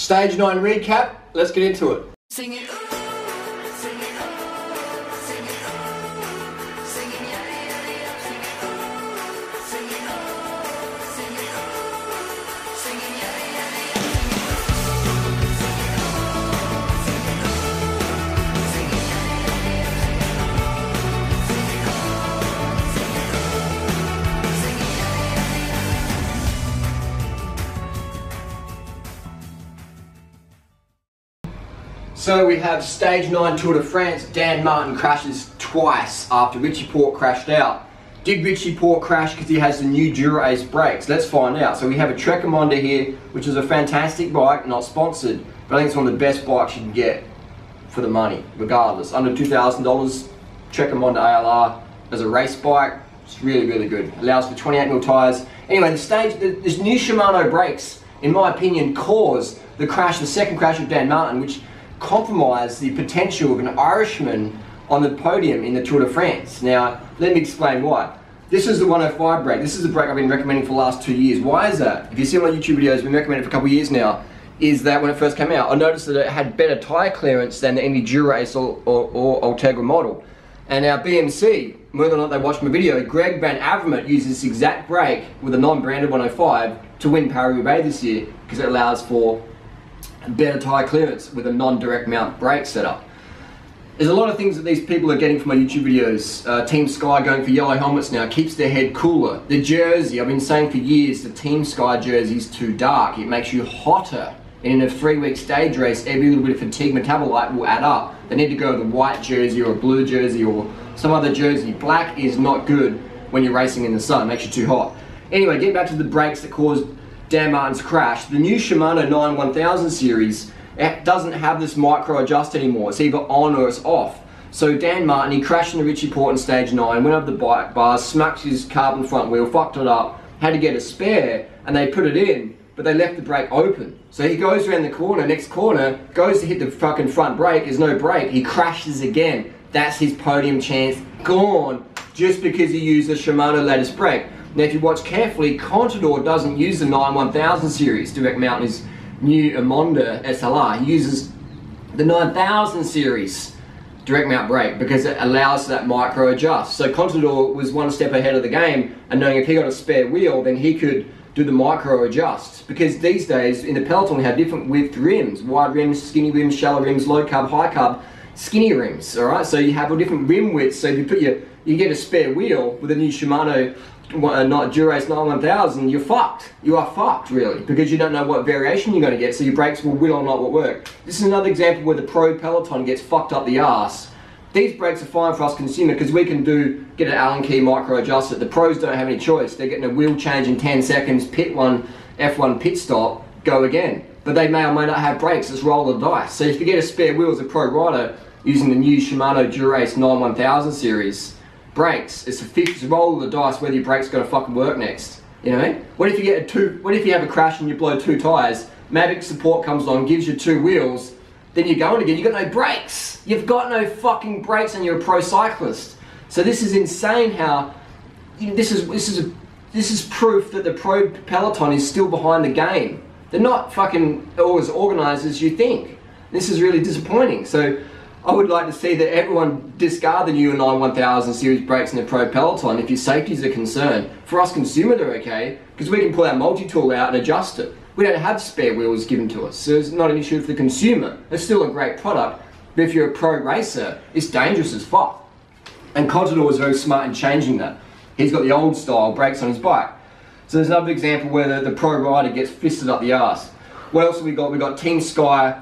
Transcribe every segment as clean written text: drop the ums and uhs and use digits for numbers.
Stage 9 recap, let's get into it. Sing it, ooh, sing it, oh, sing it, oh, sing it, yada, yada, yada, sing it, oh, sing it, oh, sing it, oh, sing it, yada, yada, yada, sing it, oh, sing it, oh, sing it, yada, yada, yada, sing it, oh, sing it, oh, sing it, oh, sing it, yada, yada, So we have Stage 9 Tour de France. Dan Martin crashes twice after Richie Porte crashed out. Did Richie Porte crash because he has the new Dura-Ace brakes? Let's find out. So we have a Trekker here, which is a fantastic bike, not sponsored, but I think it's one of the best bikes you can get for the money, regardless. Under $2,000, Trekker ALR as a race bike, it's really, really good. Allows for 28mm tyres. Anyway, this new Shimano brakes, in my opinion, caused the second crash of Dan Martin, which compromise the potential of an Irishman on the podium in the Tour de France. Now, let me explain why. This is the 105 brake. This is the brake I've been recommending for the last 2 years. Why is that? If you see my YouTube videos, I've been recommending it for a couple of years now, is that when it first came out, I noticed that it had better tyre clearance than any Dura-Ace or Ultegra model. And our BMC, whether or not they watched my video, Greg Van Avermaet used this exact brake with a non-branded 105 to win Paris-Roubaix this year because it allows for better tyre clearance with a non-direct mount brake setup. There's a lot of things that these people are getting from my YouTube videos. Team Sky going for yellow helmets now, keeps their head cooler. The jersey, I've been saying for years, the Team Sky jersey is too dark. It makes you hotter. And in a 3-week stage race, every little bit of fatigue metabolite will add up. They need to go with a white jersey or a blue jersey or some other jersey. Black is not good when you're racing in the sun, it makes you too hot. Anyway, getting back to the brakes that caused Dan Martin's crash. The new Shimano 9 1000 series, it doesn't have this micro adjust anymore. It's either on or it's off. So Dan Martin, he crashed into Richie Porte in stage 9, went over the bike bars, smacked his carbon front wheel, fucked it up, had to get a spare, and they put it in, but they left the brake open. So he goes around the corner, next corner, goes to hit the fucking front brake, there's no brake, he crashes again. That's his podium chance gone, just because he used the Shimano latest brake. Now if you watch carefully, Contador doesn't use the 9 1000 series direct mount in his new Amonda SLR. He uses the 9000 series direct mount brake because it allows that micro adjust. So Contador was one step ahead of the game, and knowing if he got a spare wheel, then he could do the micro adjust. Because these days in the peloton we have different width rims, wide rims, skinny rims, shallow rims, low carb, high carb, skinny rims. All right, so you have a different rim width. So if you put you get a spare wheel with a new Shimano not Dura-Ace 9 1000, you're fucked. You are fucked, really, because you don't know what variation you're going to get, so your brakes will or not will work. This is another example where the pro peloton gets fucked up the arse. These brakes are fine for us consumer because we can get an Allen key micro adjust it. The pros don't have any choice. They're getting a wheel change in 10 seconds, pit one, F1 pit stop, go again. But they may or may not have brakes. Let's roll the dice. So if you get a spare wheel as a pro rider using the new Shimano Dura-Ace 9 1000 series brakes, it's a roll of the dice whether your brake's going to fucking work next. You know what I mean? What if you have a crash and you blow 2 tyres, Mavic support comes along, gives you 2 wheels, then you're going again, you've got no brakes. You've got no fucking brakes and you're a pro cyclist. So this is insane how, this is proof that the pro peloton is still behind the game. They're not fucking as organised as you think. This is really disappointing. So I would like to see that everyone discard the new 9 1000 series brakes in the pro peloton if your safety is a concern. For us consumer, they're okay, because we can pull our multi-tool out and adjust it. We don't have spare wheels given to us, so it's not an issue for the consumer. It's still a great product, but if you're a pro racer, it's dangerous as fuck. And Contador was very smart in changing that. He's got the old style brakes on his bike. So there's another example where the pro rider gets fisted up the arse. What else have we got? We've got Team Sky,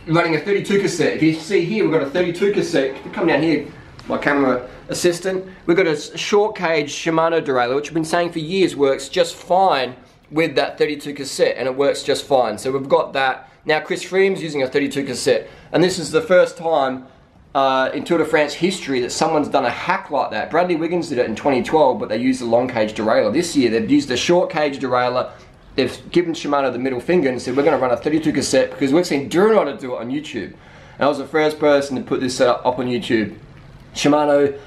running a 32 cassette. If you see here, we've got a 32 cassette. Come down here, my camera assistant. We've got a short cage Shimano derailleur, which I've been saying for years works just fine with that 32 cassette, and it works just fine. So we've got that. Now Chris Frieme's using a 32 cassette, and this is the first time in Tour de France history that someone's done a hack like that. Bradley Wiggins did it in 2012, but they used the long cage derailleur. This year they've used a short cage derailleur. They've given Shimano the middle finger and said, we're going to run a 32 cassette because we've seen durianrider do it on YouTube. And I was the first person to put this setup up on YouTube. Shimano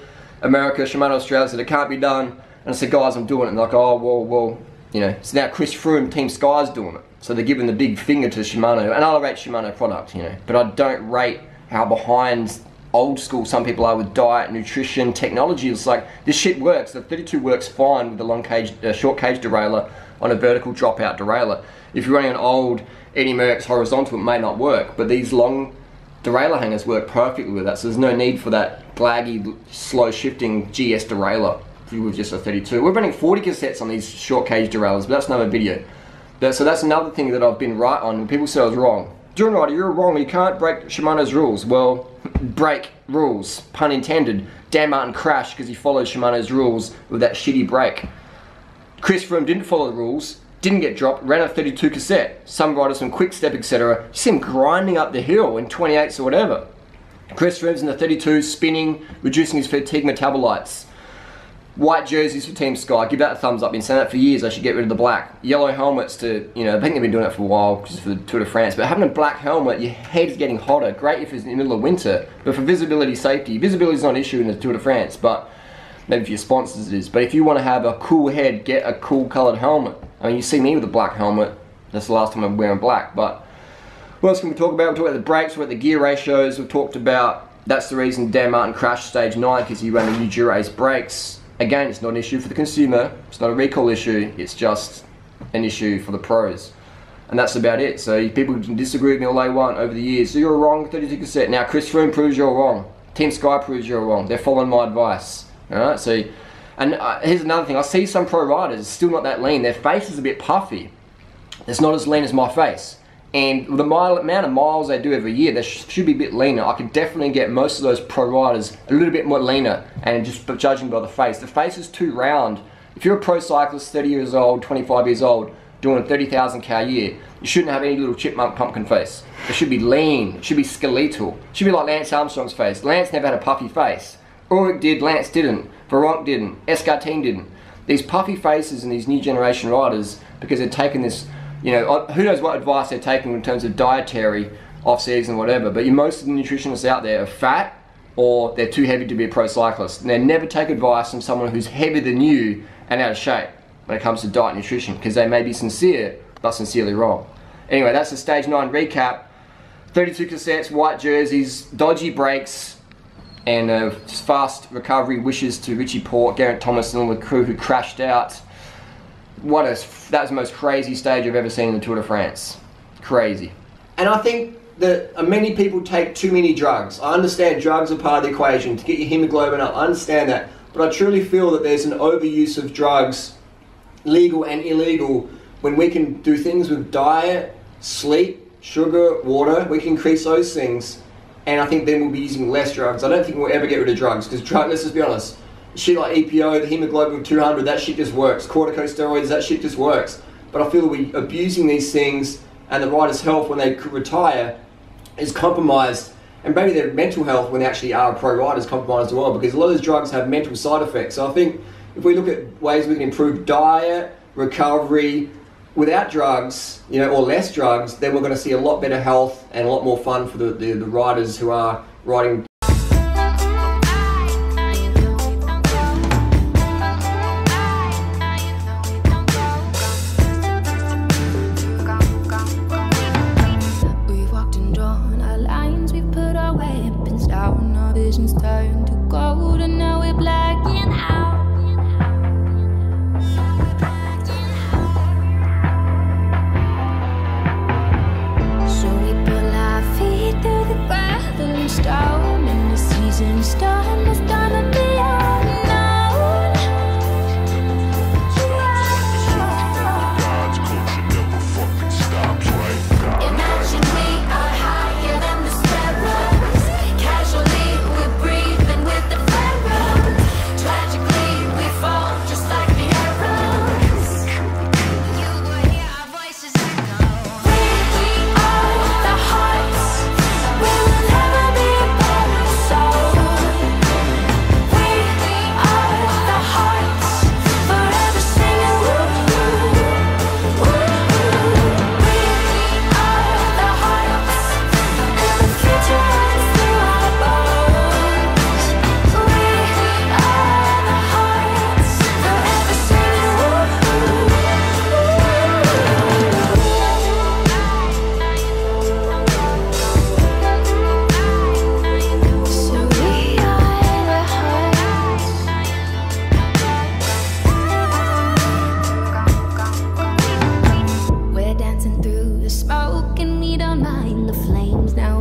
America, Shimano Australia said it can't be done. And I said, guys, I'm doing it. And they're like, oh, well, You know, so now Chris Froome, Team Sky's doing it. So they're giving the big finger to Shimano, and I rate Shimano product, you know, but I don't rate how behind old school some people are with diet, nutrition, technology. It's like, this shit works. The 32 works fine with the long cage, short cage derailleur on a vertical dropout derailleur. If you're running an old Eddie Merckx horizontal, it may not work, but these long derailleur hangers work perfectly with that, so there's no need for that glaggy, slow shifting GS derailleur with just a 32. We're running 40 cassettes on these short cage derailleurs, but that's another video. So that's another thing that I've been right on, and people say I was wrong. Durianrider, you're wrong, you can't break Shimano's rules. Well, break rules, pun intended. Dan Martin crashed because he followed Shimano's rules with that shitty brake. Chris Froome didn't follow the rules, didn't get dropped, ran a 32 cassette. Some riders from Quick Step, etc. You see him grinding up the hill in 28s or whatever. Chris Froome's in the 32, spinning, reducing his fatigue metabolites. White jerseys for Team Sky, give that a thumbs up. Been saying that for years, I should get rid of the black. Yellow helmets to, you know, I think they've been doing it for a while because for the Tour de France, but having a black helmet, your head's getting hotter. Great if it's in the middle of winter, but for visibility, safety, visibility is not an issue in the Tour de France, but maybe for your sponsors it is. But if you want to have a cool head, get a cool coloured helmet. I mean, you see me with a black helmet, that's the last time I'm wearing black, but what else can we talk about? We talked about the brakes, we're at the gear ratios, we've talked about, that's the reason Dan Martin crashed stage 9, because he ran the new Dura-Ace brakes. Again, it's not an issue for the consumer, it's not a recall issue, it's just an issue for the pros. And that's about it. So people can disagree with me all they want over the years. So you're wrong, 32 cassette. Now Chris Froome proves you're wrong. Team Sky proves you're wrong. They're following my advice. Alright, so, and here's another thing. I see some pro riders still not that lean. Their face is a bit puffy. It's not as lean as my face. And with the amount of miles they do every year, they should be a bit leaner. I could definitely get most of those pro riders a little bit more leaner, and just judging by the face is too round. If you're a pro cyclist, 30 years old, 25 years old, doing 30,000 k a year, you shouldn't have any little chipmunk pumpkin face. It should be lean, it should be skeletal. It should be like Lance Armstrong's face. Lance never had a puffy face. Ulrich did, Lance didn't. Veronk didn't. Escartine didn't. These puffy faces and these new generation riders, because they're taking this, you know, who knows what advice they're taking in terms of dietary, off-season, whatever, but most of the nutritionists out there are fat, or they're too heavy to be a pro cyclist. And they never take advice from someone who's heavier than you and out of shape when it comes to diet and nutrition, because they may be sincere, but sincerely wrong. Anyway, that's the stage 9 recap. 32 cassettes, white jerseys, dodgy brakes, and fast recovery wishes to Richie Porte, Geraint Thomas and all the crew who crashed out. That was the most crazy stage I've ever seen in the Tour de France. Crazy. And I think that many people take too many drugs. I understand drugs are part of the equation to get your hemoglobin up. I understand that. But I truly feel that there's an overuse of drugs, legal and illegal, when we can do things with diet, sleep, sugar, water. We can increase those things. And I think then we'll be using less drugs. I don't think we'll ever get rid of drugs, because let's just be honest. Shit like EPO, the hemoglobin of 200, that shit just works. Corticosteroids, that shit just works. But I feel that we're abusing these things, and the rider's health when they retire is compromised, and maybe their mental health when they actually are a pro rider is compromised as well, because a lot of those drugs have mental side effects. So I think if we look at ways we can improve diet, recovery, without drugs, you know, or less drugs, then we're going to see a lot better health and a lot more fun for the riders who are riding. Turn to gold and now we're blacking out. So we pull our feet through the gravel and stone, and the season's done, it's done to be unknown. God's culture never fucking stops, right? Imagine we are higher than the sparrows, casually we're breathing with the pharaohs. Tragically we fall just like the arrows. You will hear our voices echo. We are the hearts, we will never be apart. So the smoke and we don't mind the flames now.